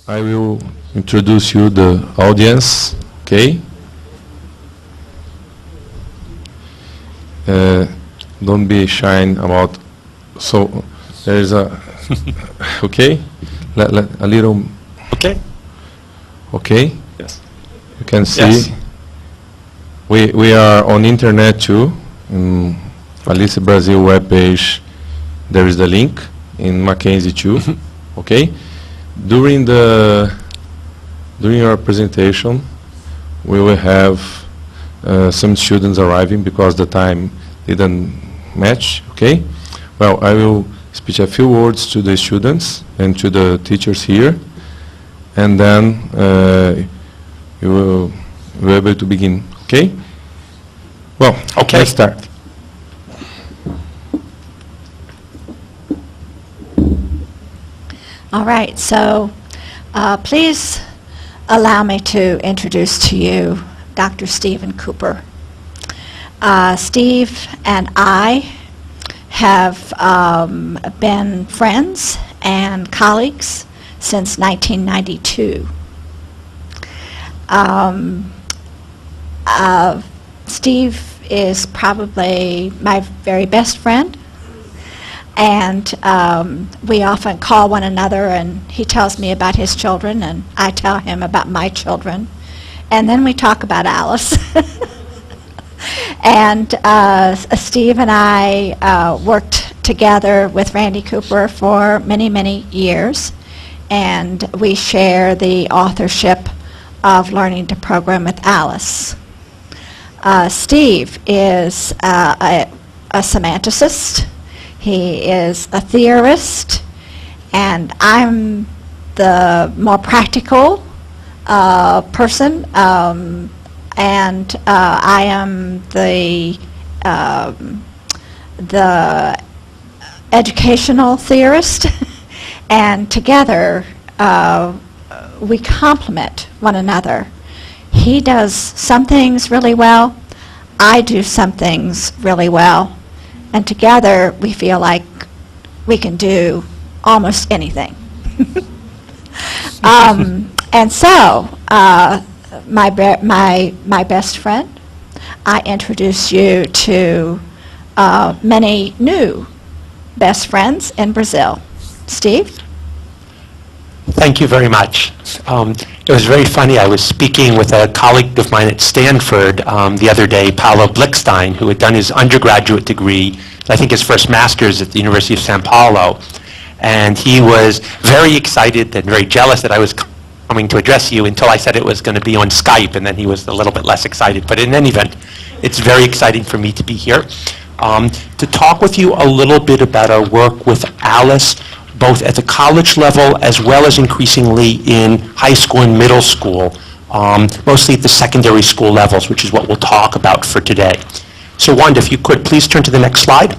I will introduce you the audience, okay? Don't be shy about, so there is a, okay? A little, Okay. okay? Yes. You can see. Yes. We are on internet too. In Alice Brazil webpage, there is the link. In Mackenzie too. Okay. During our presentation, we will have some students arriving because the time didn't match. Okay. Well, I will speak a few words to the students and to the teachers here, and then you will be able to begin. Okay. Well, Okay. let's start. All right, so please allow me to introduce to you Dr. Stephen Cooper. Steve and I have been friends and colleagues since 1992. Steve is probably my very best friend. And we often call one another, and he tells me about his children, and I tell him about my children. And then we talk about Alice. And Steve and I worked together with Randy Cooper for many, many years. And we share the authorship of Learning to Program with Alice. Steve is a semanticist. He is a theorist, and I'm the more practical person, and I am the educational theorist, and together we complement one another. He does some things really well, I do some things really well. And together, we feel like we can do almost anything. And so, my best friend, I introduce you to many new best friends in Brazil. Steve? Thank you very much. It was very funny. I was speaking with a colleague of mine at Stanford the other day, Paulo Blickstein, who had done his undergraduate degree, I think his first master's at the University of São Paulo. And he was very excited and very jealous that I was coming to address you until I said it was going to be on Skype, and then he was a little bit less excited. But in any event, it's very exciting for me to be here to talk with you a little bit about our work with Alice, both at the college level as well as increasingly in high school and middle school, mostly at the secondary school levels, which is what we'll talk about for today. So Wanda, if you could please turn to the next slide.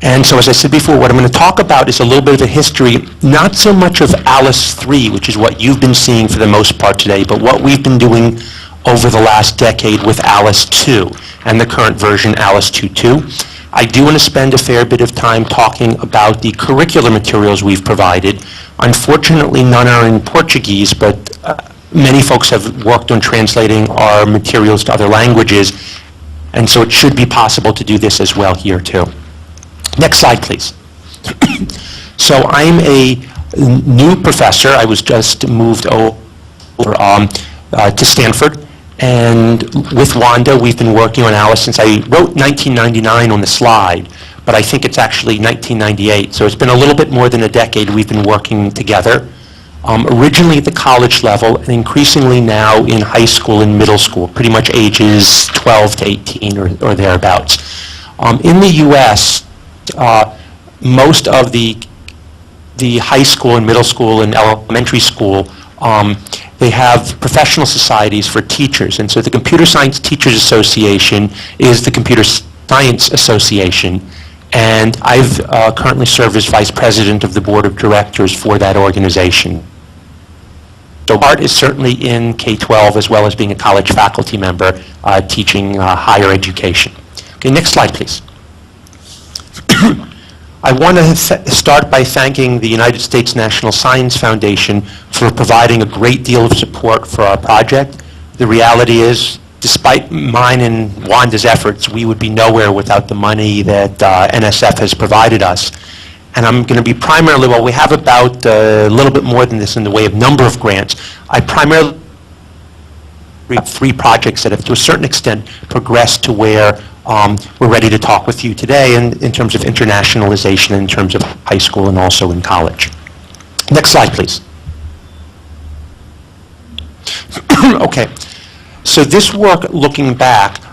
And so as I said before, what I'm going to talk about is a little bit of a history, not so much of Alice 3, which is what you've been seeing for the most part today, but what we've been doing over the last decade with Alice 2 and the current version, Alice 2.2. I do want to spend a fair bit of time talking about the curricular materials we've provided. Unfortunately, none are in Portuguese, but many folks have worked on translating our materials to other languages, and so it should be possible to do this as well here too. Next slide, please. So I'm a new professor. I was just moved over to Stanford. And with Wanda, we've been working on Alice since I wrote 1999 on the slide, but I think it's actually 1998. So it's been a little bit more than a decade we've been working together, originally at the college level and increasingly now in high school and middle school, pretty much ages 12 to 18 or thereabouts. In the U.S., most of the high school and middle school and elementary school they have professional societies for teachers, and so the Computer Science Teachers Association is the Computer Science Association, and I've currently served as Vice President of the Board of Directors for that organization. So art is certainly in K-12 as well as being a college faculty member teaching higher education. Okay, next slide, please. I want to start by thanking the United States National Science Foundation for providing a great deal of support for our project. The reality is, despite mine and Wanda's efforts, we would be nowhere without the money that NSF has provided us. And I'm going to be primarily, well, we have about a little bit more than this in the way of number of grants. I primarily have 3 projects that have, to a certain extent, progressed to where we're ready to talk with you today in terms of internationalization, in terms of high school and also in college. Next slide, please. Okay. So this work, looking back,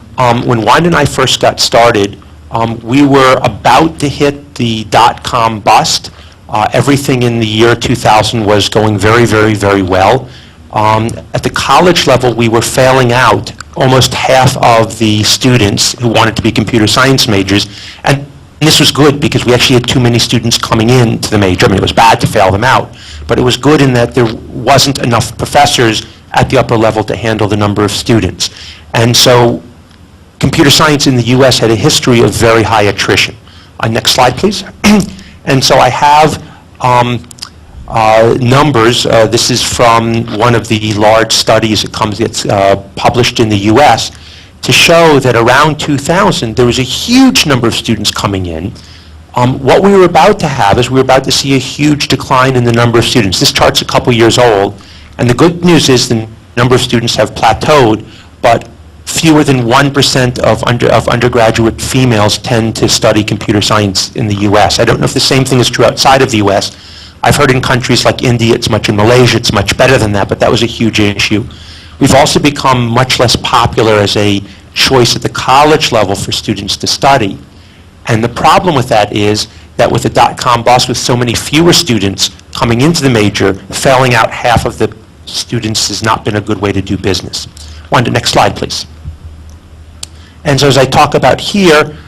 when Wanda and I first got started, we were about to hit the dot-com bust. Everything in the year 2000 was going very, very, very well. At the college level, we were failing out almost half of the students who wanted to be computer science majors. And this was good because we actually had too many students coming in to the major. I mean, it was bad to fail them out, but it was good in that there wasn't enough professors at the upper level to handle the number of students. And so computer science in the US had a history of very high attrition. Next slide, please. And so I have numbers. This is from one of the large studies that gets published in the US to show that around 2000 there was a huge number of students coming in. What we were about to have is we were about to see a huge decline in the number of students. This chart's a couple years old, and the good news is the number of students have plateaued, but fewer than 1% of undergraduate females tend to study computer science in the US. I don't know if the same thing is true outside of the US. I've heard in countries like India, it's much in Malaysia, it's much better than that, but that was a huge issue. We've also become much less popular as a choice at the college level for students to study. And the problem with that is that with the dot-com bust, with so many fewer students coming into the major, failing out half of the students has not been a good way to do business. Wanda, next slide, please. And so as I talk about here,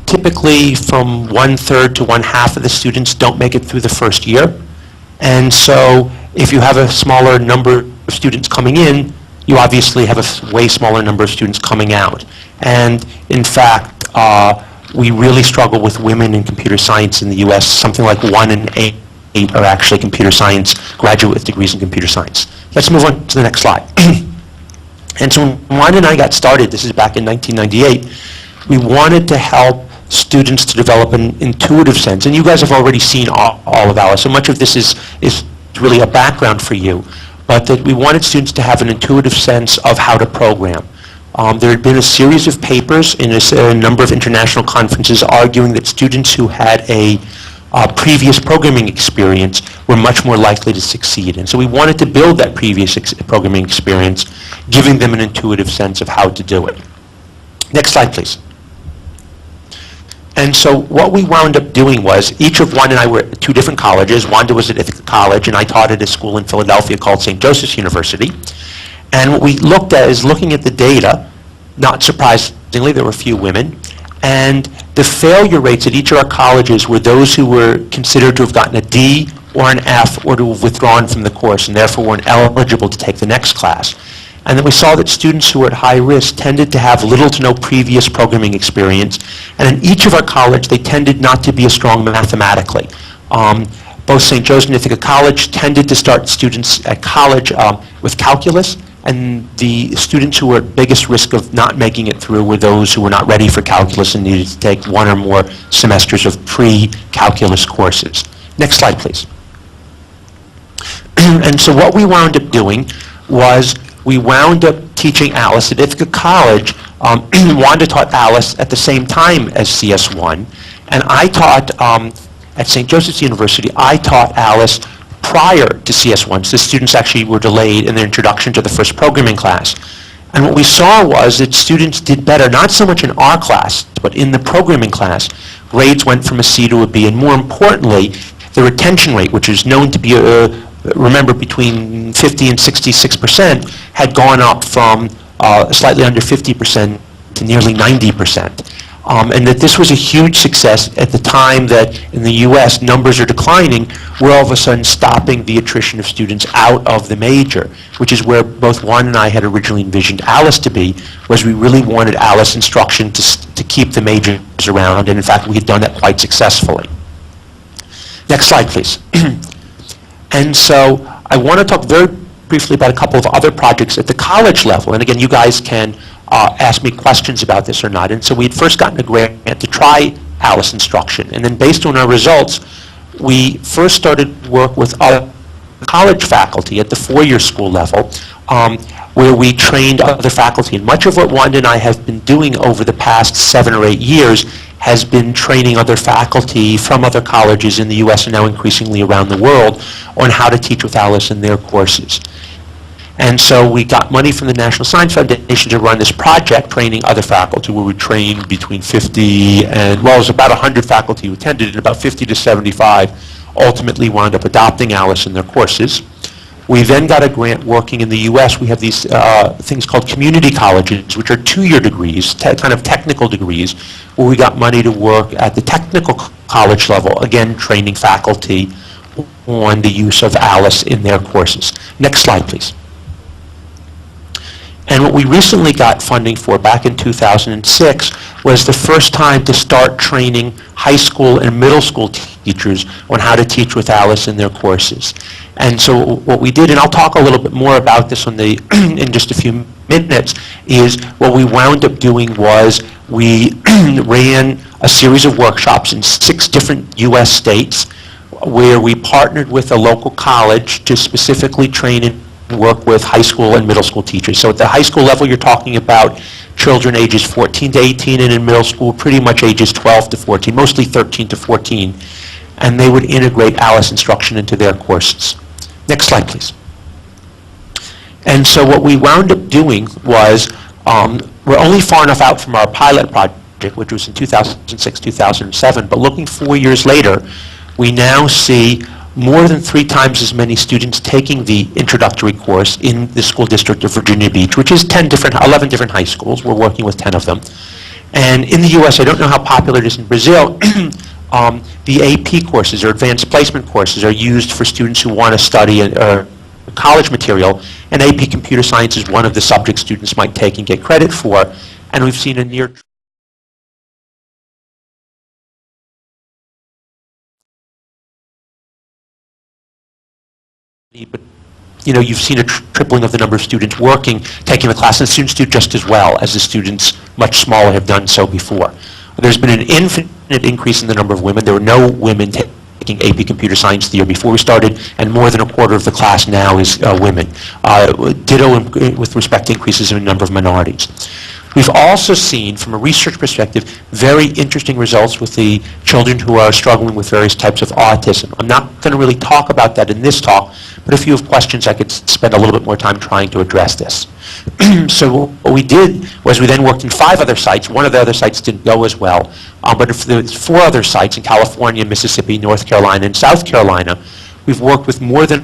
typically from 1/3 to 1/2 of the students don't make it through the first year. And so if you have a smaller number of students coming in, you obviously have a way smaller number of students coming out. And in fact, we really struggle with women in computer science in the US. Something like 1 in 8 are actually computer science, graduate with degrees in computer science. Let's move on to the next slide. And so when Wanda and I got started, this is back in 1998, we wanted to help students to develop an intuitive sense. And you guys have already seen all of ours, so much of this is really a background for you. But that we wanted students to have an intuitive sense of how to program. There had been a series of papers in a number of international conferences arguing that students who had a previous programming experience were much more likely to succeed. And so we wanted to build that previous programming experience, giving them an intuitive sense of how to do it. Next slide, please. And so what we wound up doing was, each of Wanda and I were at 2 different colleges. Wanda was at Ithaca College, and I taught at a school in Philadelphia called St. Joseph's University. And what we looked at is looking at the data. Not surprisingly, there were few women. And the failure rates at each of our colleges were those who were considered to have gotten a D or an F or to have withdrawn from the course and therefore weren't eligible to take the next class. And then we saw that students who were at high risk tended to have little to no previous programming experience. And in each of our college, they tended not to be as strong mathematically. Both St. Joe's and Ithaca College tended to start students at college with calculus, and the students who were at biggest risk of not making it through were those who were not ready for calculus and needed to take 1 or more semesters of pre-calculus courses. Next slide, please. And so what we wound up doing was we wound up teaching Alice at Ithaca College. Wanda taught Alice at the same time as CS1, and I taught at St. Joseph's University, I taught Alice prior to CS1, so the students actually were delayed in their introduction to the first programming class. And what we saw was that students did better, not so much in our class, but in the programming class. Grades went from a C to a B, and more importantly, the retention rate, which is known to be, remember, between 50 and 66%, had gone up from slightly under 50% to nearly 90%. And that this was a huge success at the time that in the US numbers are declining. We're all of a sudden stopping the attrition of students out of the major, which is where both Juan and I had originally envisioned Alice to be, was we really wanted Alice instruction to to keep the majors around, and in fact, we had done that quite successfully. Next slide, please. And so I want to talk very briefly about a couple of other projects at the college level, and again, you guys can ask me questions about this or not. And so we had first gotten a grant to try ALICE instruction, and then based on our results, we first started work with other college faculty at the four-year school level, where we trained other faculty. And much of what Wanda and I have been doing over the past 7 or 8 years has been training other faculty from other colleges in the U.S. and now increasingly around the world on how to teach with ALICE in their courses. And so we got money from the National Science Foundation to run this project, training other faculty, where we trained between 50 and, well, it was about 100 faculty who attended, and about 50 to 75 ultimately wound up adopting ALICE in their courses. We then got a grant working in the U.S. We have these things called community colleges, which are 2-year degrees, kind of technical degrees, where we got money to work at the technical college level, again, training faculty on the use of ALICE in their courses. Next slide, please. And what we recently got funding for back in 2006 was the first time to start training high school and middle school teachers on how to teach with ALICE in their courses. And so what we did, and I'll talk a little bit more about this on the in just a few minutes, is what we wound up doing was we ran a series of workshops in 6 different U.S. states where we partnered with a local college to specifically train and work with high school and middle school teachers. So at the high school level, you're talking about children ages 14 to 18, and in middle school, pretty much ages 12 to 14, mostly 13 to 14. And they would integrate ALICE instruction into their courses. Next slide, please. And so what we wound up doing was, we're only far enough out from our pilot project, which was in 2006, 2007, but looking 4 years later, we now see more than 3 times as many students taking the introductory course in the school district of Virginia Beach, which is 11 different high schools. We're working with 10 of them. And in the U.S., I don't know how popular it is in Brazil, the AP courses or advanced placement courses are used for students who want to study college material, and AP computer science is one of the subjects students might take and get credit for. And we've seen a near but you've seen a tripling of the number of students taking the class, and students do just as well as the students much smaller have done so before. There's been an infinite increase in the number of women. There were no women taking AP Computer Science the year before we started, and more than a quarter of the class now is women. Ditto with respect to increases in the number of minorities. We've also seen, from a research perspective, very interesting results with the children who are struggling with various types of autism. I'm not going to really talk about that in this talk, but if you have questions, I could spend a little bit more time trying to address this. So what we did was we then worked in 5 other sites. One of the other sites didn't go as well, but if there's 4 other sites in California, Mississippi, North Carolina, and South Carolina. We've worked with more than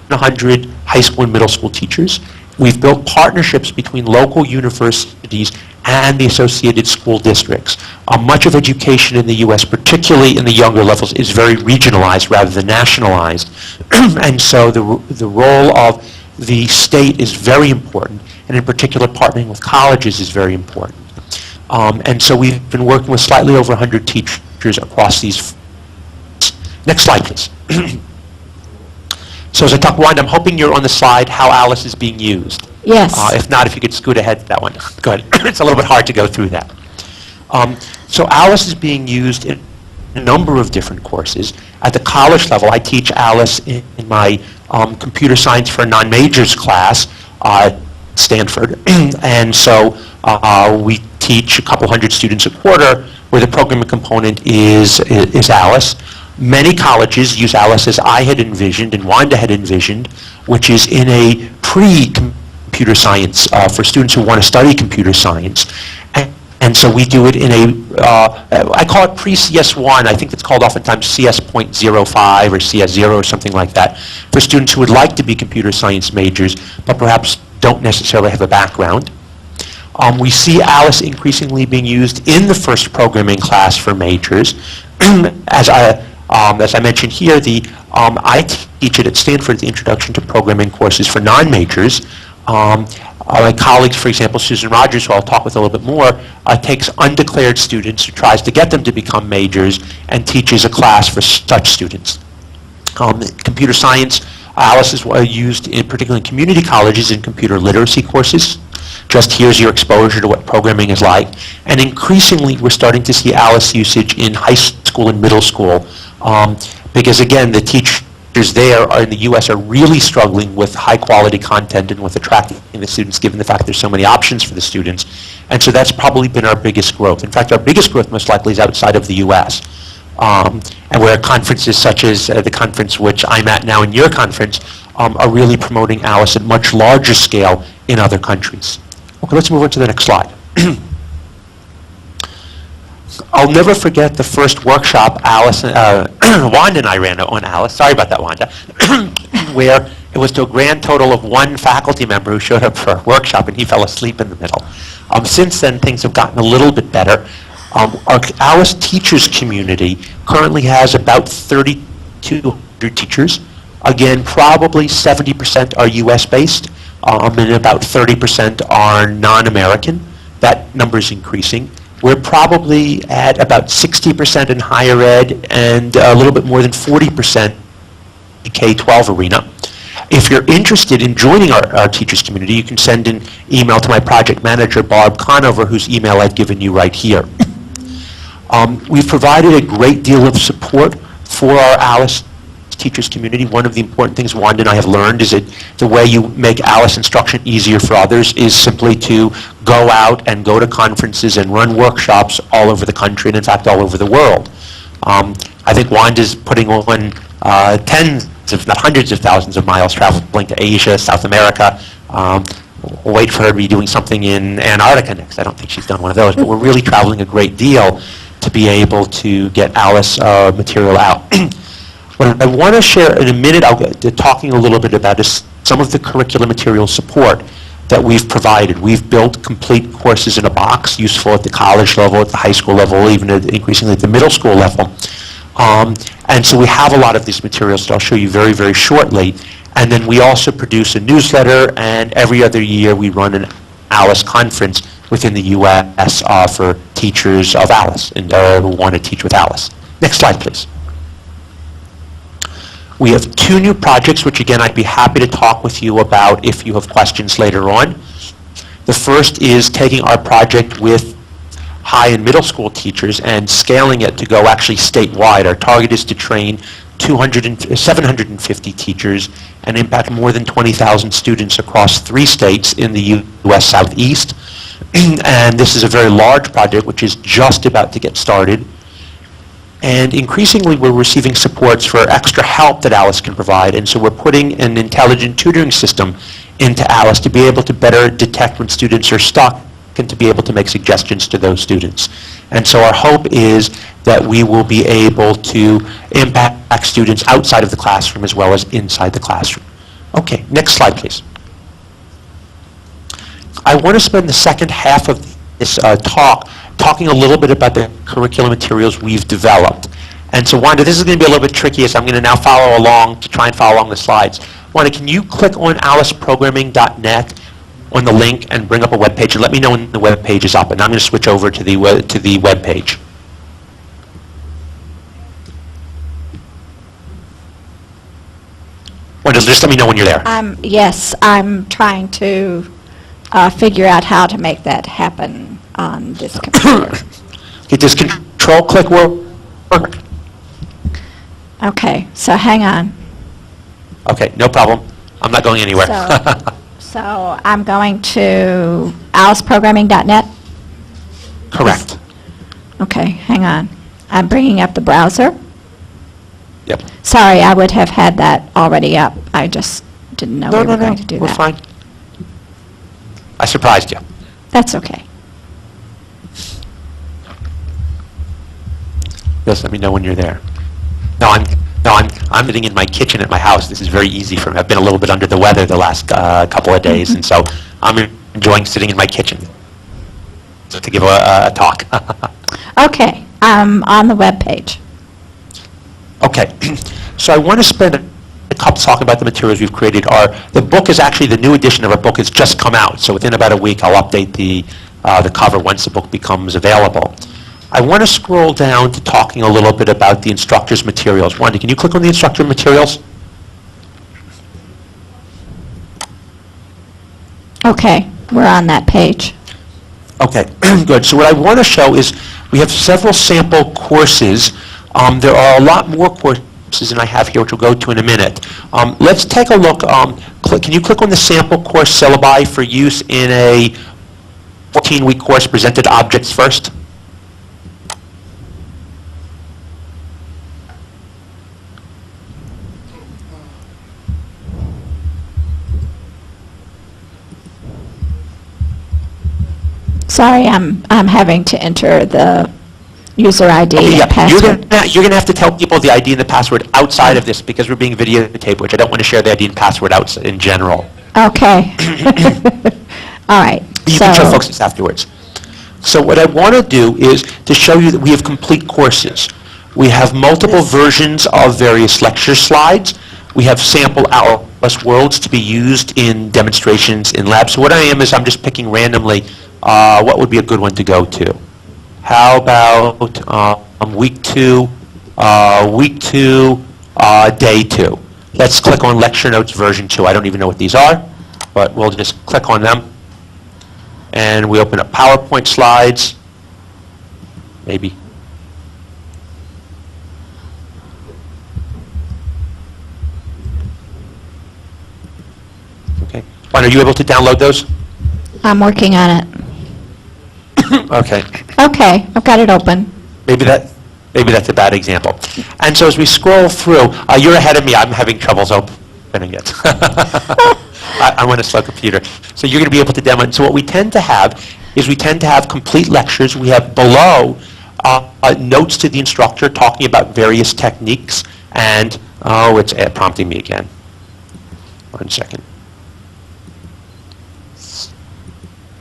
100 high school and middle school teachers. We've built partnerships between local universities and the associated school districts. Much of education in the U.S., particularly in the younger levels, is very regionalized rather than nationalized. And so the role of the state is very important, and in particular partnering with colleges is very important. And so we've been working with slightly over 100 teachers across these. Next slide, please. So as I talk, Wanda, I'm hoping you're on the slide how ALICE is being used. Yes. If not, if you could scoot ahead to that one. Go ahead. It's a little bit hard to go through that. So ALICE is being used in a number of different courses. At the college level, I teach ALICE in my computer science for non-majors class at Stanford. And so we teach a couple hundred students a quarter where the programming component is ALICE. Many colleges use ALICE as I had envisioned and Wanda had envisioned, which is in a pre-computer science for students who want to study computer science. And so we do it in I call it pre-CS1. I think it's called oftentimes CS.05 or CS0 or something like that, for students who would like to be computer science majors, but perhaps don't necessarily have a background. We see ALICE increasingly being used in the first programming class for majors. As I mentioned here, I teach it at Stanford, the Introduction to Programming courses for non-majors. My colleagues, for example, Susan Rogers, who I'll talk with a little bit more, takes undeclared students who tries to get them to become majors and teaches a class for such students. Computer science, Alice is used in particularly in community colleges in computer literacy courses. Just here's your exposure to what programming is like. And increasingly, we're starting to see Alice usage in high school and middle school because, again, the teachers there in the U.S. are really struggling with high-quality content and with attracting the students, given the fact there's so many options for the students. And so that's probably been our biggest growth. In fact, our biggest growth most likely is outside of the U.S. And where conferences such as the conference which I'm at now and your conference are really promoting Alice at much larger scale in other countries. Okay, let's move on to the next slide. I'll never forget the first workshop Alice, Wanda and I ran on Alice, sorry about that, Wanda, where it was to a grand total of one faculty member who showed up for a workshop and he fell asleep in the middle. Since then, things have gotten a little bit better. Our Alice teachers community currently has about 3,200 teachers. Again, probably 70% are US-based, and about 30% are non-American. That number is increasing. We're probably at about 60% in higher ed and a little bit more than 40% in K-12 arena. If you're interested in joining our teachers community, you can send an email to my project manager, Barb Conover, whose email I've given you right here. We've provided a great deal of support for our Alice teachers community. One of the important things Wanda and I have learned is that the way you make Alice instruction easier for others is simply to go out and go to conferences and run workshops all over the country and in fact all over the world. I think Wanda's putting on tens, if not hundreds of thousands of miles traveling to Asia, South America. We'll wait for her to be doing something in Antarctica next. I don't think she's done one of those, but we're really traveling a great deal to be able to get Alice material out. What I want to share in a minute, I'll get to talking a little bit about is some of the curriculum material support that we've provided. We've built complete courses in a box, useful at the college level, at the high school level, even increasingly at the middle school level. And so we have a lot of these materials that I'll show you very, very shortly. And then we also produce a newsletter, and every other year we run an Alice conference within the U.S. For teachers of Alice and who want to teach with Alice. Next slide, please. We have two new projects, which again I'd be happy to talk with you about if you have questions later on. The first is taking our project with high and middle school teachers and scaling it to go actually statewide. Our target is to train 750 teachers and impact more than 20,000 students across 3 states in the U.S. Southeast. And this is a very large project which is just about to get started. And increasingly, we're receiving supports for extra help that Alice can provide, and so we're putting an intelligent tutoring system into Alice to be able to better detect when students are stuck and to be able to make suggestions to those students. And so our hope is that we will be able to impact students outside of the classroom as well as inside the classroom. Okay, next slide, please. I want to spend the second half of this talk talking a little bit about the curriculum materials we've developed. And so Wanda, this is going to be a little bit tricky, so I'm going to now follow along to try and follow along the slides. Wanda, can you click on aliceprogramming.net on the link and bring up a web page and let me know when the web page is up, and I'm going to switch over to the web page. Wanda, just let me know when you're there. Yes, I'm trying to figure out how to make that happen on this computer. Okay, does control click work? Okay, so hang on. Okay, no problem. I'm not going anywhere. So I'm going to aliceprogramming.net? Correct. Okay, hang on. I'm bringing up the browser. Yep. Sorry, I would have had that already up. I just didn't know we were going to do we're that. fine. I surprised you. That's okay. Just let me know when you're there. I'm sitting in my kitchen at my house. This is very easy for me. I've been a little bit under the weather the last couple of days, and so I'm enjoying sitting in my kitchen to give a talk. Okay, I'm on the web page. Okay, so I want to spend talk about the materials we've created are, the book is actually, the new edition of our book has just come out, so within about a week I'll update the cover once the book becomes available. I want to scroll down to talking a little bit about the instructor's materials. Wanda, can you click on the instructor materials? Okay, we're on that page. Okay, good. So what I want to show is we have several sample courses. There are a lot more courses than I have here, which we'll go to in a minute. Let's take a look. Can you click on the sample course syllabi for use in a 14-week course, presented objects first? Sorry, I'm having to enter the user ID Okay, and password. You're going to have to tell people the ID and the password outside of this because we're being videotaped, which I don't want to share the ID and password outside in general. Okay. All right. You can show folks this afterwards. So what I want to do is to show you that we have complete courses. We have multiple versions of various lecture slides. We have sample Alice worlds to be used in demonstrations in labs. So what I am is I'm just picking randomly what would be a good one to go to. How about week 2, day 2. Let's click on lecture notes version 2. I don't even know what these are, but we'll just click on them. And we open up PowerPoint slides, maybe. Okay. Wanda, are you able to download those? I'm working on it. Okay. Okay, I've got it open. Maybe that's a bad example. And so as we scroll through, you're ahead of me. I'm having troubles opening it. I'm on a slow computer. So you're going to be able to demo it. So what we tend to have is we tend to have complete lectures. We have below notes to the instructor talking about various techniques. And, oh, it's prompting me again. 1 second.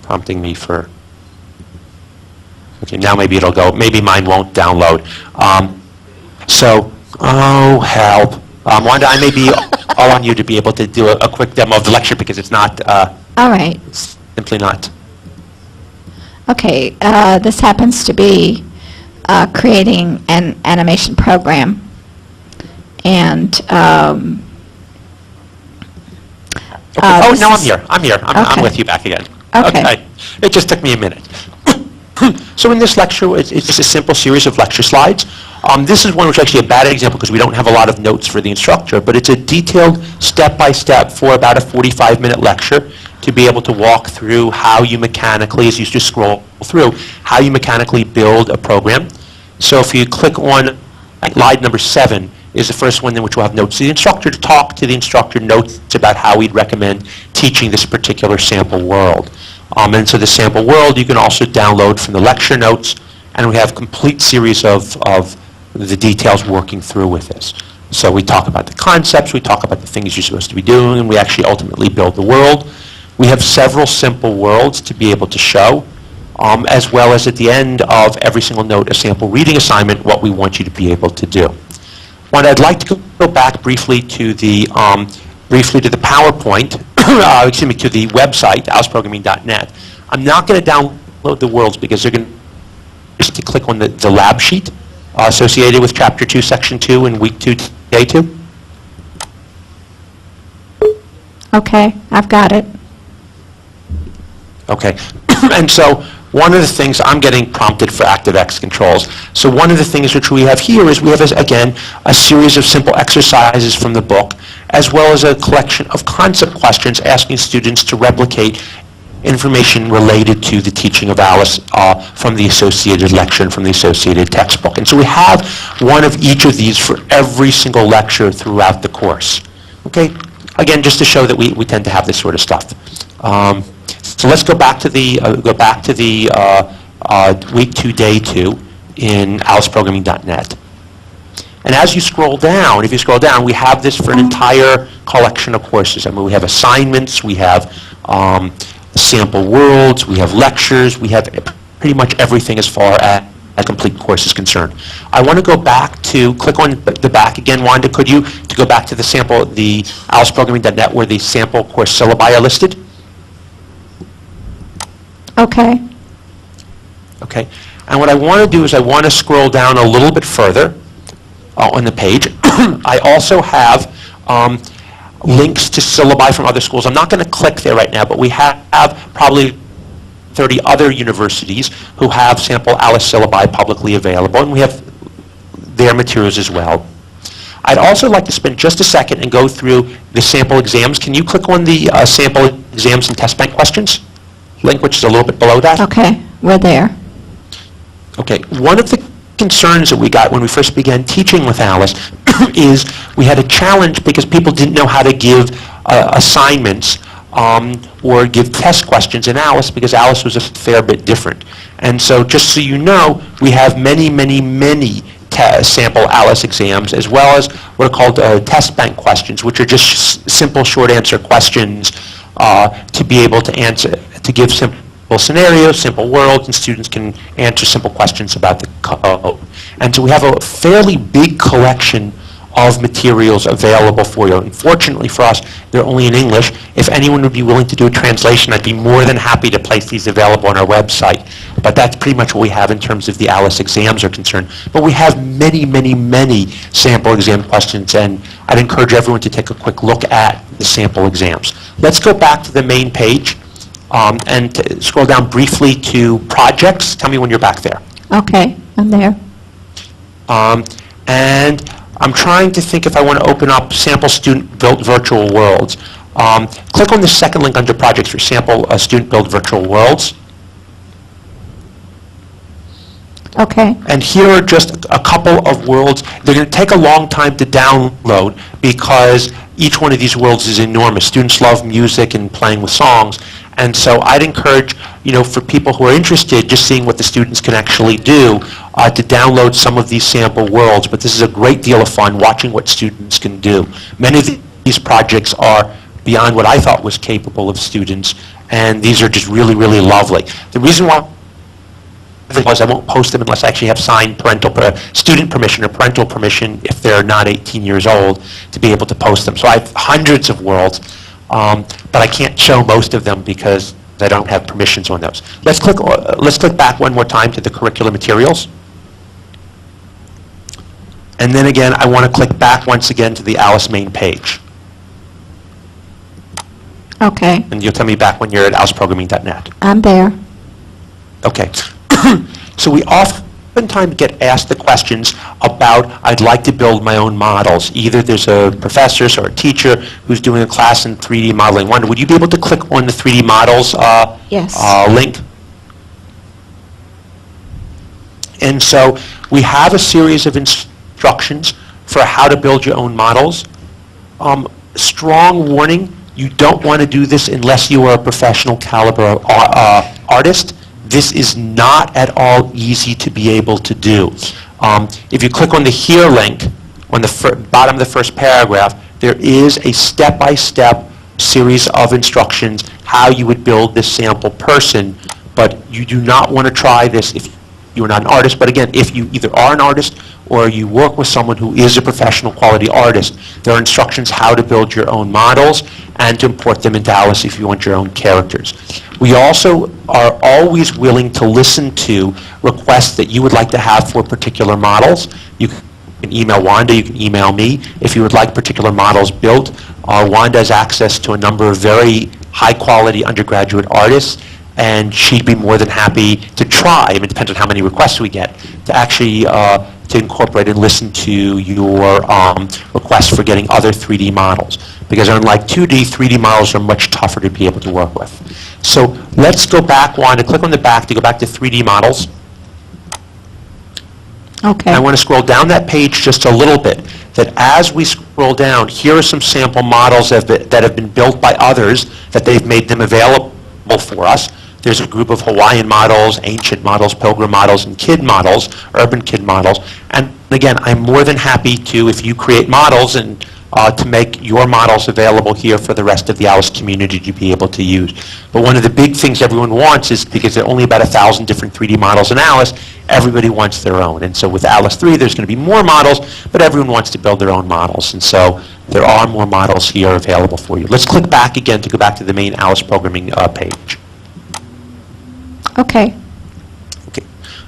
Prompting me for... Okay, now maybe it'll go. Maybe mine won't download. Oh, help. Wanda, I may be all on you to be able to do a quick demo of the lecture because it's not, All right. simply not. Okay, this happens to be creating an animation program. And Okay. this No, I'm is- here. I'm Okay. with you back again. Okay. It just took me a minute. So in this lecture, it's just a simple series of lecture slides. This is one which is actually a bad example because we don't have a lot of notes for the instructor, but it's a detailed step-by-step for about a 45-minute lecture to be able to walk through how you mechanically, as you just scroll through, how you mechanically build a program. So if you click on slide number 7 is the first one in which we'll have notes to the instructor to talk to the instructor, notes about how we'd recommend teaching this particular sample world. And so the sample world you can also download from the lecture notes, and we have complete series of the details working through with this. So we talk about the concepts, we talk about the things you're supposed to be doing, and we actually ultimately build the world. We have several simple worlds to be able to show, as well as at the end of every single note, a sample reading assignment, what we want you to be able to do. What I'd like to go back briefly to the PowerPoint, excuse me, to the website, aliceprogramming.net. I'm not going to download the worlds because they're going to just to click on the lab sheet associated with Chapter 2, Section 2, and Week 2, Day 2. Okay, I've got it. Okay. And so one of the things, I'm getting prompted for ActiveX controls. So one of the things which we have here is we have, again, a series of simple exercises from the book, as well as a collection of concept questions asking students to replicate information related to the teaching of Alice from the associated lecture and from the associated textbook. And so we have one of each of these for every single lecture throughout the course. Okay? Again, just to show that we tend to have this sort of stuff. So let's go back to the week 2, day 2 in aliceprogramming.net. And as you scroll down, if you scroll down, we have this for an entire collection of courses. I mean, we have assignments, we have sample worlds, we have lectures, we have pretty much everything as far a complete course is concerned. I want to go back to, click on the back again, Wanda, could you, to go back to the sample, the AliceProgramming.net where the sample course syllabi are listed? Okay. Okay. And what I want to do is I want to scroll down a little bit further on the page. I also have links to syllabi from other schools. I'm not going to click there right now, but we have probably 30 other universities who have sample Alice syllabi publicly available, and we have their materials as well. I'd also like to spend just a second and go through the sample exams. Can you click on the sample exams and test bank questions link, which is a little bit below that? Okay, we're there. Okay, one of the concerns that we got when we first began teaching with Alice is we had a challenge because people didn't know how to give assignments or give test questions in Alice because Alice was a fair bit different. And so just so you know, we have many, many, many sample Alice exams as well as what are called test bank questions, which are just simple short answer questions to be able to answer, to give simple scenarios, simple worlds, and students can answer simple questions about the code. And so we have a fairly big collection of materials available for you. Unfortunately for us, they're only in English. If anyone would be willing to do a translation, I'd be more than happy to place these available on our website. But that's pretty much what we have in terms of the Alice exams are concerned. But we have many, many, many sample exam questions, and I'd encourage everyone to take a quick look at the sample exams. Let's go back to the main page and scroll down briefly to projects. Tell me when you're back there. Okay, I'm there. And I'm trying to think if I want to open up sample student-built virtual worlds. Click on the second link under projects for sample student-built virtual worlds. Okay. And here are just a couple of worlds. They're going to take a long time to download because each one of these worlds is enormous. Students love music and playing with songs. And so I'd encourage, for people who are interested, just seeing what the students can actually do, to download some of these sample worlds. But this is a great deal of fun, watching what students can do. Many of these projects are beyond what I thought was capable of students, and these are just really, really lovely. The reason why I won't post them unless I actually have signed student permission or parental permission if they're not 18 years old to be able to post them. So I have hundreds of worlds, but I can't show most of them because I don't have permissions on those. Let's click back one more time to the curriculum materials. And then again, I want to click back once again to the Alice main page. Okay, And you'll tell me back when you're at aliceprogramming.net. I'm there. Okay. So we oftentimes get asked the questions about, I'd like to build my own models. Either there's a professor or a teacher who's doing a class in 3D modeling. Wanda, would you be able to click on the 3D models Yes. link? And so we have a series of instructions for how to build your own models. Strong warning, you don't want to do this unless you are a professional caliber artist. This is not at all easy to be able to do. If you click on the Here link, on the bottom of the first paragraph, there is a step-by-step series of instructions how you would build this sample person, but you do not want to try this if you're not an artist. But again, if you either are an artist or you work with someone who is a professional quality artist, there are instructions how to build your own models and to import them into Alice if you want your own characters. We also are always willing to listen to requests that you would like to have for particular models. You can email Wanda, you can email me. If you would like particular models built, Wanda has access to a number of very high-quality undergraduate artists, and she'd be more than happy to try, it depends on how many requests we get, to actually to incorporate and listen to your requests for getting other 3D models. Because unlike 2D, 3D models are much tougher to be able to work with. So let's go back, Wanda, click on the back to go back to 3D models. Okay. I want to scroll down that page just a little bit, that as we scroll down, here are some sample models that have been built by others, that they've made them available for us. There's a group of Hawaiian models, ancient models, pilgrim models, and kid models, urban kid models. And again, I'm more than happy to, if you create models and to make your models available here for the rest of the Alice community to be able to use. But one of the big things everyone wants is, because there are only about 1,000 different 3D models in Alice, everybody wants their own. And so with Alice 3, there's going to be more models, but everyone wants to build their own models. And so there are more models here available for you. Let's click back again to go back to the main Alice programming page. Okay.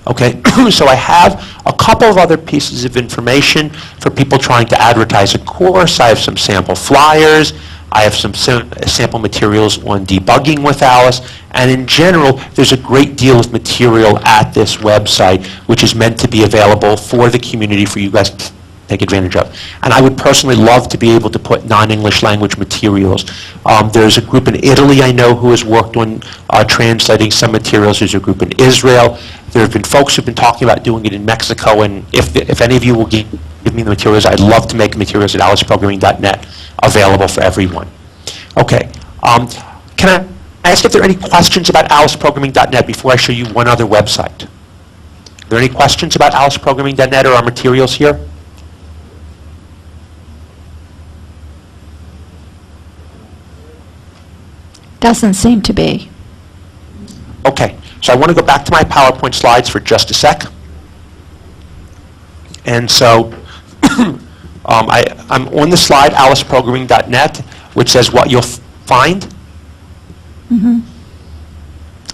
Okay, so I have a couple of other pieces of information for people trying to advertise a course. I have some sample flyers. I have some sample materials on debugging with Alice. And in general, there's a great deal of material at this website, which is meant to be available for the community for you guys to take advantage of. And I would personally love to be able to put non-English language materials. There's a group in Italy I know who has worked on translating some materials. There's a group in Israel. There have been folks who've been talking about doing it in Mexico, and if any of you will give me the materials, I'd love to make materials at aliceprogramming.net available for everyone. Okay, can I ask if there are any questions about aliceprogramming.net before I show you one other website? Are there any questions about aliceprogramming.net or our materials here? Doesn't seem to be. Okay, so I want to go back to my PowerPoint slides for just a sec. And so I'm on the slide, aliceprogramming.net, which says what you'll find. Mm-hmm.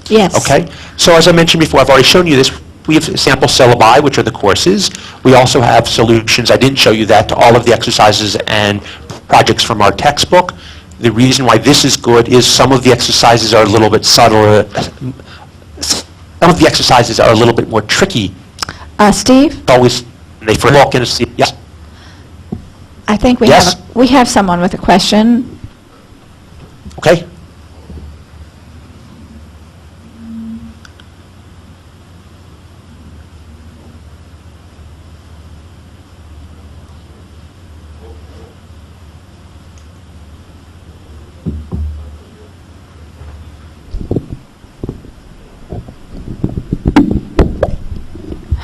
Yes. Okay, so as I mentioned before, I've already shown you this. We have sample syllabi, which are the courses. We also have solutions, I didn't show you that, to all of the exercises and projects from our textbook. The reason why this is good is some of the exercises are a little bit subtler. Some of the exercises are a little bit more tricky. Steve? Always, they first walk in and see, yes? I think Yes? we have someone with a question. Okay.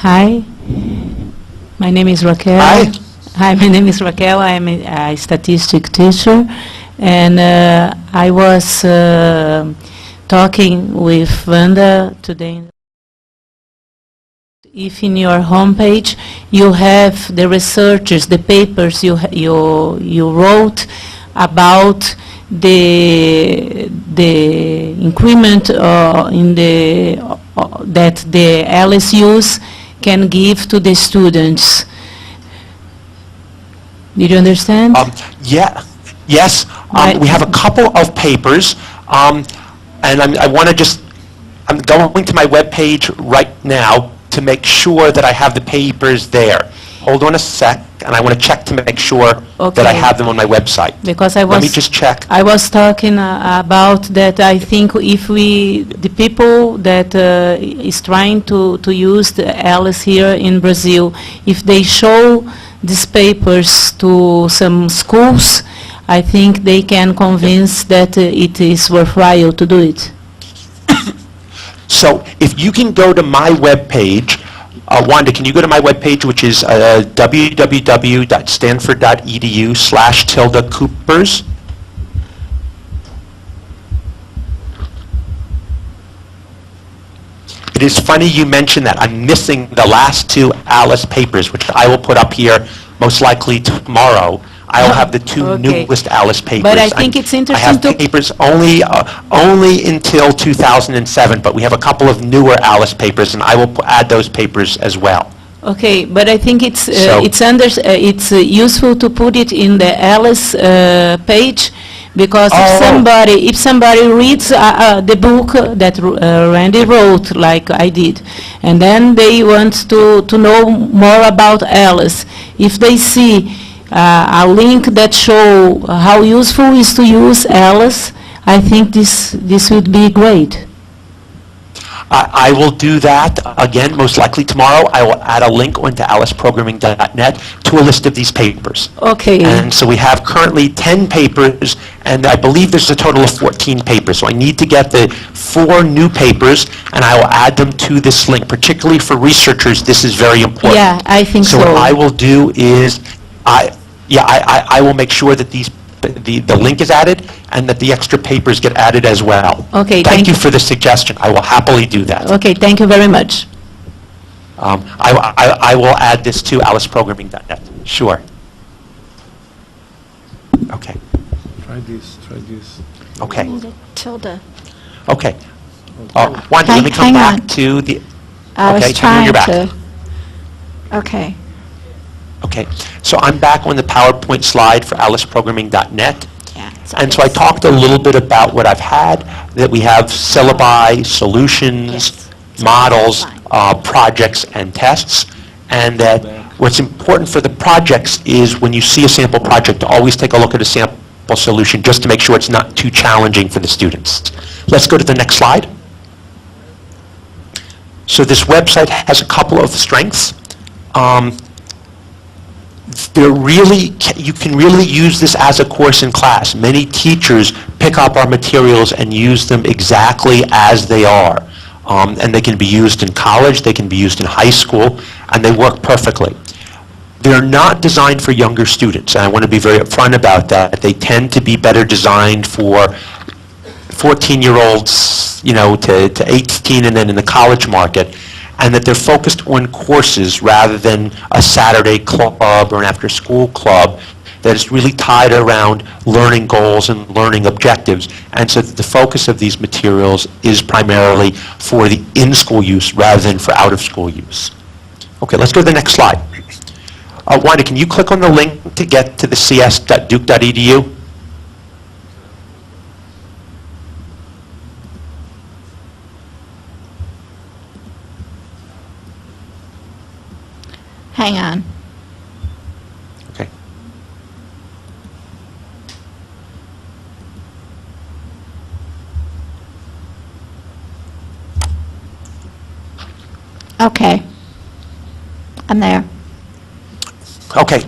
Hi, my name is Raquel. Hi. Hi, my name is Raquel. I am a statistics teacher, and I was talking with Wanda today. If in your homepage you have the researchers, the papers you wrote about the increment in the that the LSUs can give to the students. Did you understand? Yeah, yes. Right. We have a couple of papers, and I want to just, I'm going to my webpage right now to make sure that I have the papers there. Hold on a sec, and I want to check to make sure that I Okay. have them on my website. Because I was... Let me just check. I was talking about that. I think if the people that is trying to use the Alice here in Brazil, if they show these papers to some schools, I think they can convince that it is worthwhile to do it. So if you can go to my webpage, Wanda, can you go to my webpage, which is www.stanford.edu/Coopers? It is funny you mentioned that. I'm missing the last two Alice papers, which I will put up here most likely tomorrow. I'll have the two Okay. newest Alice papers. But I think it's interesting I have to- papers only until 2007, but we have a couple of newer Alice papers, and I will add those papers as well. Okay, but I think it's So- it's useful to put it in the Alice page, because Oh. if somebody reads the book that Randy wrote, like I did, and then they want to know more about Alice, if they see a link that show how useful it is to use Alice, I think this would be great. I will do that, again, most likely tomorrow. I will add a link onto aliceprogramming.net to a list of these papers. Okay. And so we have currently 10 papers, and I believe there's a total of 14 papers. So I need to get the 4 new papers, and I will add them to this link. Particularly for researchers, this is very important. Yeah, I think so. So what I will do is, Yeah, I will make sure that the link is added and that the extra papers get added as well. Okay, Thank you for the suggestion. I will happily do that. Okay, thank you very much. I will add this to aliceprogramming.net. Sure. Okay. Try this. Okay. Tilde. Okay. Wanda, let me come Hang back on. to the... I Okay, was tell me when trying you're back. to, okay. Okay, so I'm back on the PowerPoint slide for aliceprogramming.net. Yeah, And so I talked a little bit about what I've had, that we have syllabi, solutions, Yes. models, Fine. projects, and tests, and that what's important for the projects is when you see a sample project, to always take a look at a sample solution just to make sure it's not too challenging for the students. Let's go to the next slide. So this website has a couple of strengths. You can really use this as a course in class. Many teachers pick up our materials and use them exactly as they are. And they can be used in college, they can be used in high school, and they work perfectly. They're not designed for younger students, and I want to be very upfront about that. They tend to be better designed for 14-year-olds, to 18 and then in the college market, and that they're focused on courses rather than a Saturday club or an after-school club that is really tied around learning goals and learning objectives. And so the focus of these materials is primarily for the in-school use rather than for out-of-school use. Okay, let's go to the next slide. Wanda, can you click on the link to get to the cs.duke.edu? Hang on. Okay. Okay. I'm there. Okay.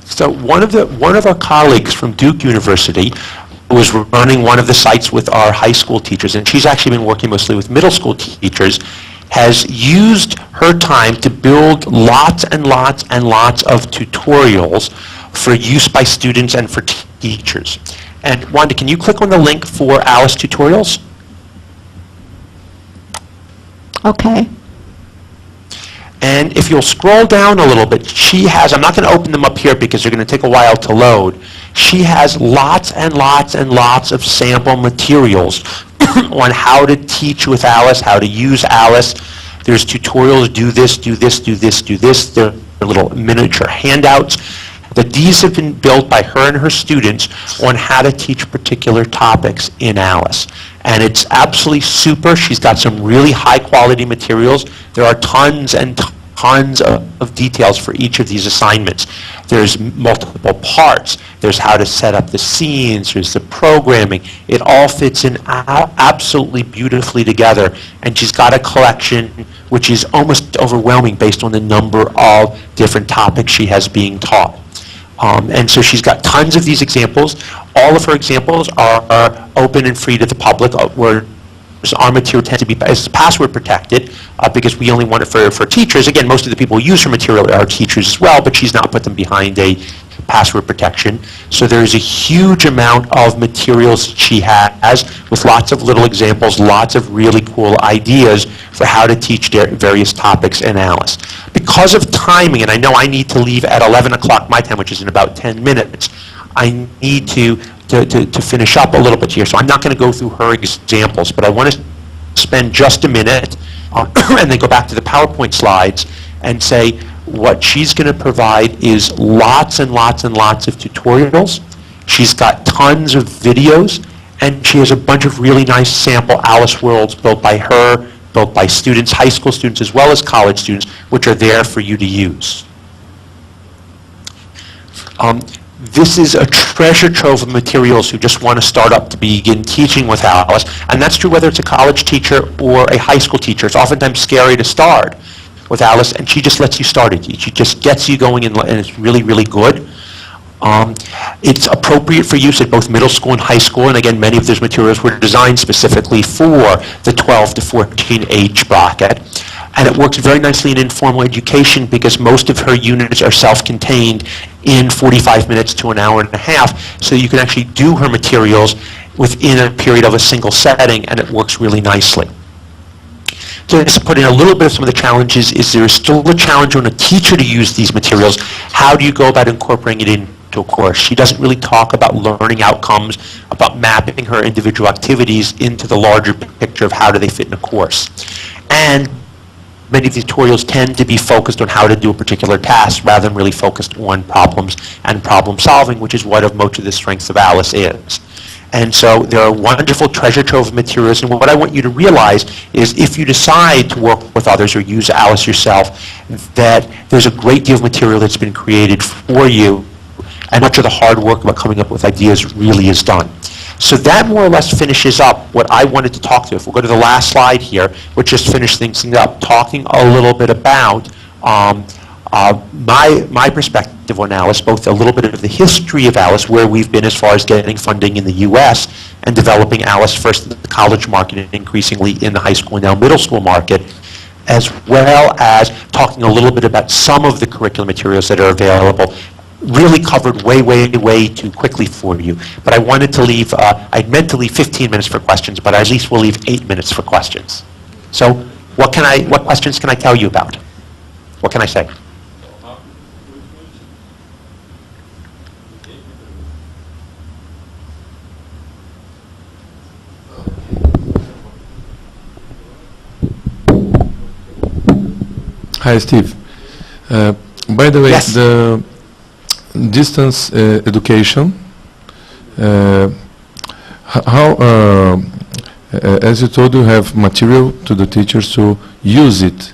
So one of our colleagues from Duke University was running one of the sites with our high school teachers, and she's actually been working mostly with middle school teachers, has used her time to build lots and lots and lots of tutorials for use by students and for teachers. And Wanda, can you click on the link for Alice tutorials? Okay. And if you'll scroll down a little bit, she has, I'm not going to open them up here because they're going to take a while to load. She has lots and lots and lots of sample materials on how to teach with Alice, how to use Alice. There's tutorials, do this, do this, do this, do this. There are little miniature handouts. But these have been built by her and her students on how to teach particular topics in Alice. And it's absolutely super. She's got some really high quality materials. There are tons and tons of details for each of these assignments. There's multiple parts. There's how to set up the scenes. There's the programming. It all fits in absolutely beautifully together. And she's got a collection which is almost overwhelming based on the number of different topics she has being taught. And so she's got tons of these examples. All of her examples are open and free to the public, where our material tends to be password protected because we only want it for teachers. Again, most of the people who use her material are teachers as well, but she's not put them behind a password protection. So there's a huge amount of materials she has with lots of little examples, lots of really cool ideas for how to teach various topics in Alice. Because of timing, and I know I need to leave at 11 o'clock my time, which is in about 10 minutes, I need to finish up a little bit here. So I'm not going to go through her examples, but I want to spend just a minute and then go back to the PowerPoint slides and say what she's going to provide is lots and lots and lots of tutorials. She's got tons of videos, and she has a bunch of really nice sample Alice worlds built by her, built by students, high school students as well as college students, which are there for you to use. This is a treasure trove of materials who just want to start up to begin teaching with Alice, and that's true whether it's a college teacher or a high school teacher. It's oftentimes scary to start with Alice, and she just lets you start it. She just gets you going, and it's really, really good. It's appropriate for use at both middle school and high school, and again, many of those materials were designed specifically for the 12 to 14 age bracket. And it works very nicely in informal education because most of her units are self-contained in 45 minutes to an hour and a half, so you can actually do her materials within a period of a single setting, and it works really nicely. So just put in a little bit of some of the challenges. Is there still a challenge on a teacher to use these materials? How do you go about incorporating it into a course? She doesn't really talk about learning outcomes, about mapping her individual activities into the larger picture of how do they fit in a course. And many of these tutorials tend to be focused on how to do a particular task rather than really focused on problems and problem solving, which is what of most of the strengths of Alice is. And so there are wonderful treasure trove of materials, and what I want you to realize is if you decide to work with others or use Alice yourself, that there's a great deal of material that's been created for you, and much of the hard work about coming up with ideas really is done. So that more or less finishes up what I wanted to talk to. If we'll go to the last slide here, we'll just finish things up, talking a little bit about my perspective on Alice, both a little bit of the history of Alice, where we've been as far as getting funding in the U.S. and developing Alice first in the college market and increasingly in the high school and now middle school market, as well as talking a little bit about some of the curriculum materials that are available. Really covered way too quickly for you. But I wanted to leave, I'd meant to leave 15 minutes for questions, but at least we'll leave 8 minutes for questions. So what questions can I tell you about? What can I say? Hi, Steve. By the way, Yes. the distance education, how, as you told, you have material to the teachers to use it.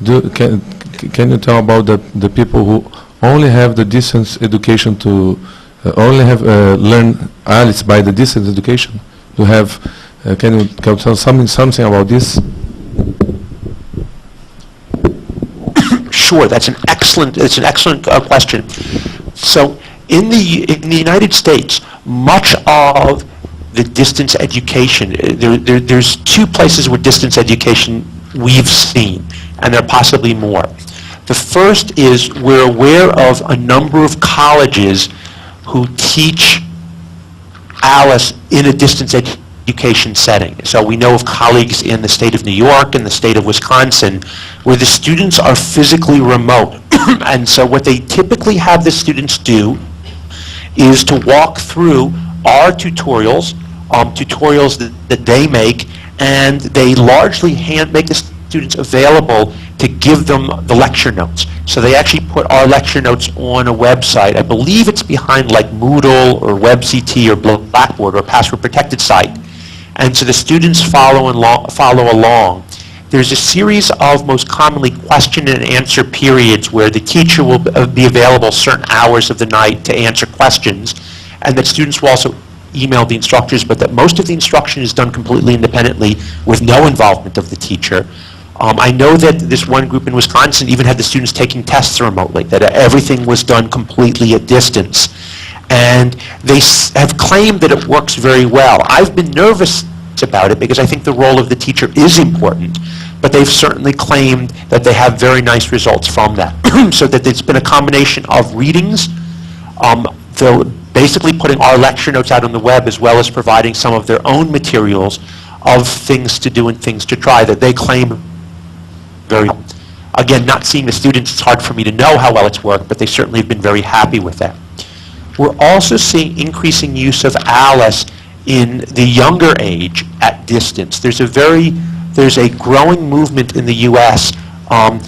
Can you tell about the people who only have the distance education to only have learn Alice by the distance education? To have, can you tell something about this? Sure, that's an excellent question. So in the United States, much of the distance education, there's two places where distance education we've seen, and there are possibly more. The first is we're aware of a number of colleges who teach Alice in a distance education setting. So we know of colleagues in the state of New York and the state of Wisconsin where the students are physically remote. And so what they typically have the students do is to walk through our tutorials, that they make, and they largely make the students available to give them the lecture notes. So they actually put our lecture notes on a website. I believe it's behind like Moodle or WebCT or Blackboard or password protected site. And so the students follow along. There's a series of most commonly question and answer periods where the teacher will be available certain hours of the night to answer questions, and that students will also email the instructors, but that most of the instruction is done completely independently with no involvement of the teacher. I know that this one group in Wisconsin even had the students taking tests remotely, that everything was done completely at distance. And they have claimed that it works very well. I've been nervous about it because I think the role of the teacher is important, but they've certainly claimed that they have very nice results from that. So that it's been a combination of readings, basically putting our lecture notes out on the web as well as providing some of their own materials of things to do and things to try that they claim very well. Again, not seeing the students, it's hard for me to know how well it's worked, but they certainly have been very happy with that. We're also seeing increasing use of Alice in the younger age at distance. There's a growing movement in the U.S. Of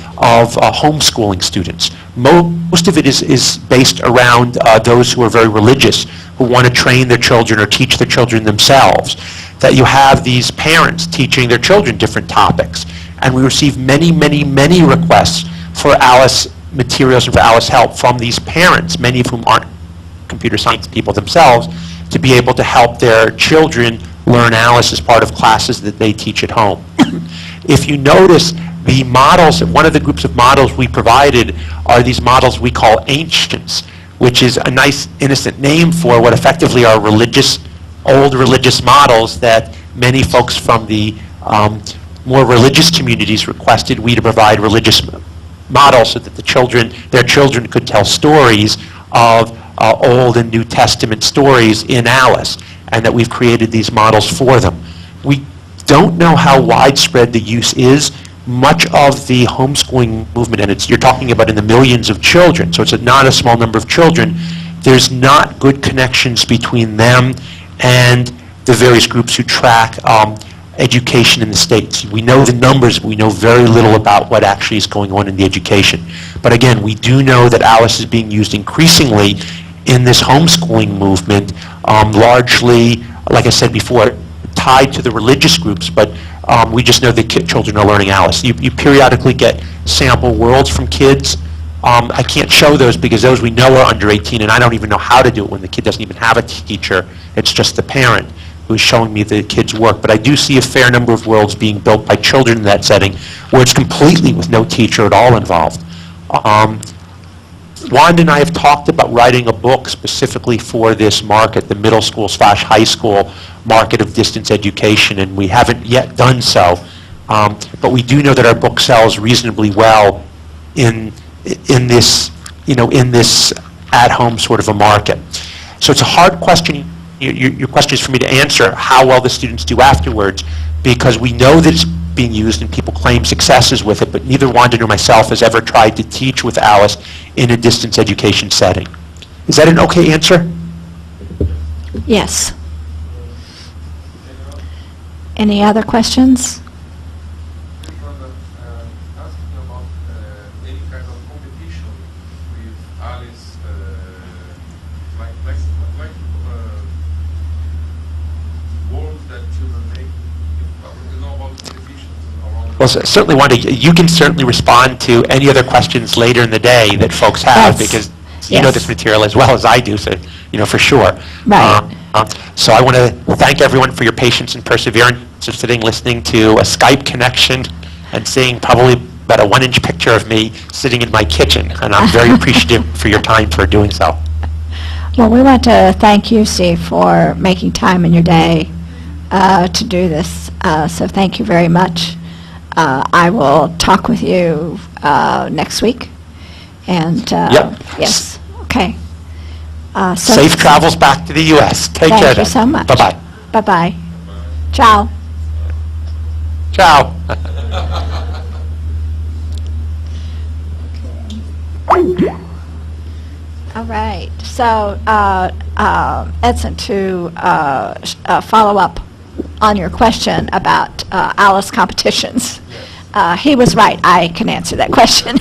homeschooling students. Most of it is based around those who are very religious, who want to train their children or teach their children themselves. That you have these parents teaching their children different topics. And we receive many requests for Alice materials and for Alice help from these parents, many of whom aren't computer science people themselves, to be able to help their children learn Alice as part of classes that they teach at home. If you notice, the models, one of the groups of models we provided are these models we call ancients, which is a nice innocent name for what effectively are old religious models that many folks from the more religious communities requested we to provide religious models so that their children could tell stories of Old and New Testament stories in Alice, and that we've created these models for them. We don't know how widespread the use is. Much of the homeschooling movement, and you're talking about in the millions of children, so it's not a small number of children, there's not good connections between them and the various groups who track education in the States. We know the numbers, but we know very little about what actually is going on in the education. But again, we do know that Alice is being used increasingly in this homeschooling movement, largely, like I said before, tied to the religious groups, but we just know that children are learning Alice. You periodically get sample worlds from kids. I can't show those because those we know are under 18, and I don't even know how to do it when the kid doesn't even have a teacher. It's just the parent who's showing me the kid's work. But I do see a fair number of worlds being built by children in that setting where it's completely with no teacher at all involved. Wanda and I have talked about writing a book specifically for this market, the middle school/high school market of distance education, and we haven't yet done so. But we do know that our book sells reasonably well in this, in this at-home sort of a market. So it's a hard question. Your question is for me to answer how well the students do afterwards, because we know that it's being used and people claim successes with it, but neither Wanda nor myself has ever tried to teach with Alice in a distance education setting. Is that an okay answer? Yes. Any other questions? Asking about any kind of competition with Alice, like words that children make. You know about competitions around. Well, certainly, Wanda, you can certainly respond to any other questions later in the day that folks have, Yes. because you know Yes. this material as well as I do, so, for sure. Right. So I want to thank everyone for your patience and perseverance of sitting listening to a Skype connection and seeing probably about a 1-inch picture of me sitting in my kitchen, and I'm very appreciative for your time for doing so. Well, we want to thank you, Steve, for making time in your day to do this. So thank you very much. I will talk with you next week. And Yep. yes, okay. So Safe travels back to the U.S. Take care Thank then. you so much. Bye-bye. Bye-bye. Ciao. Ciao. All right. So, Edson, to follow up on your question about Alice competitions, he was right. I can answer that question.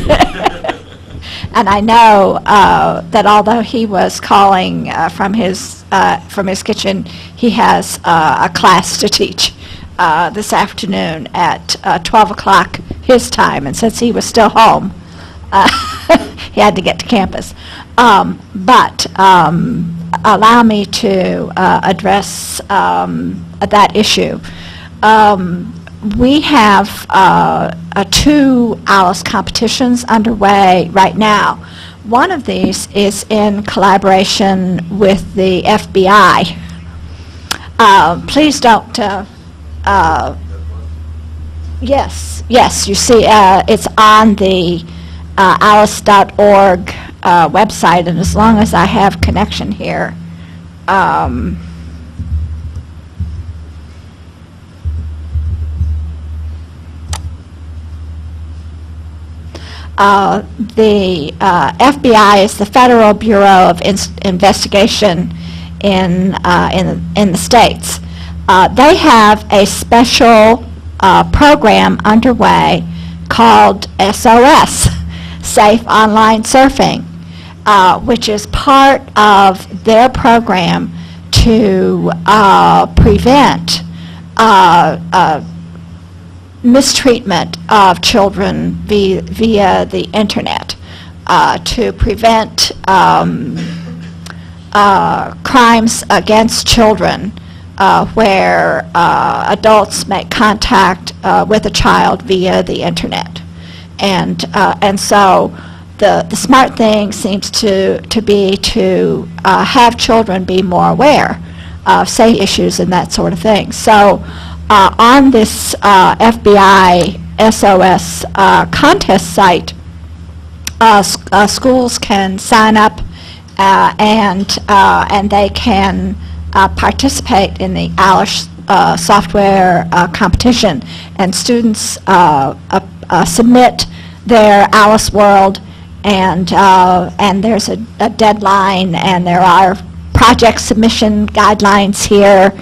And I know that although he was calling from his kitchen, he has a class to teach this afternoon at 12 o'clock his time, and since he was still home, he had to get to campus. But allow me to address that issue. We have 2 Alice competitions underway right now. One of these is in collaboration with the FBI. Please don't, yes, you see, it's on the alice.org website, and as long as I have connection here, the FBI is the Federal Bureau of Investigation in the States. They have a special program underway called SOS, Safe Online Surfing, which is part of their program to prevent mistreatment of children via the internet, to prevent crimes against children where adults make contact with a child via the internet. And so the smart thing seems to be to have children be more aware of safety issues and that sort of thing. So on this FBI SOS contest site, schools can sign up and they can participate in the ALICE software competition, and students submit their Alice World, and there's a deadline, and there are project submission guidelines here,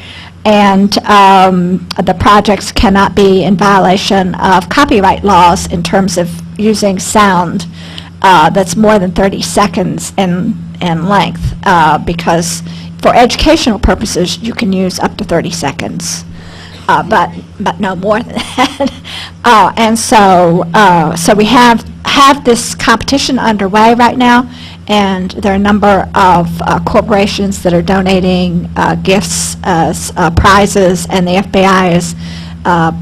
and the projects cannot be in violation of copyright laws in terms of using sound that's more than 30 seconds in length, because for educational purposes, you can use up to 30 seconds, but no more than that. And so we have this competition underway right now, and there are a number of corporations that are donating gifts as prizes, and the FBI is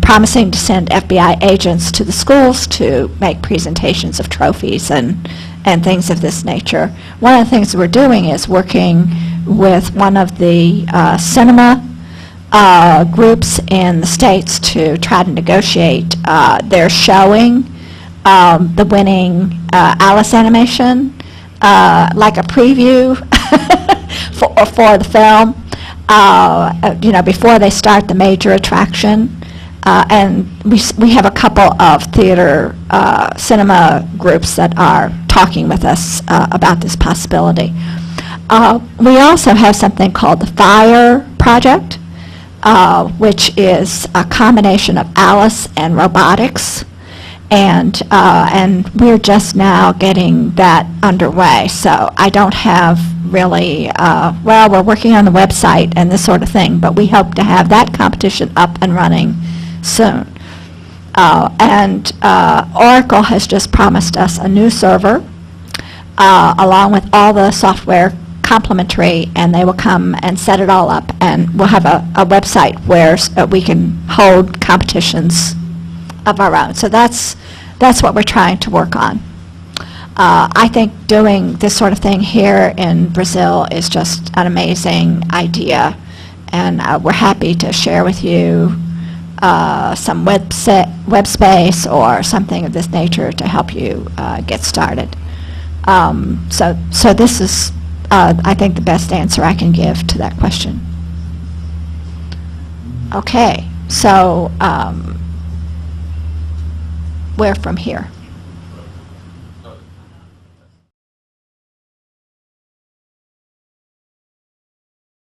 promising to send FBI agents to the schools to make presentations of trophies and things of this nature. One of the things we're doing is working with one of the cinema groups in the States to try to negotiate. They're showing the winning Alice animation, like a preview for the film, before they start the major attraction. And we have a couple of theater cinema groups that are talking with us about this possibility. We also have something called the FIRE project, which is a combination of Alice and robotics, and we're just now getting that underway. So I don't have really, we're working on the website and this sort of thing, but we hope to have that competition up and running soon. And Oracle has just promised us a new server, along with all the software complimentary, and they will come and set it all up, and we'll have a website where we can hold competitions of our own. So that's what we're trying to work on. I think doing this sort of thing here in Brazil is just an amazing idea, and we're happy to share with you some web space or something of this nature to help you get started. So this is, I think, the best answer I can give to that question. Okay, so where from here?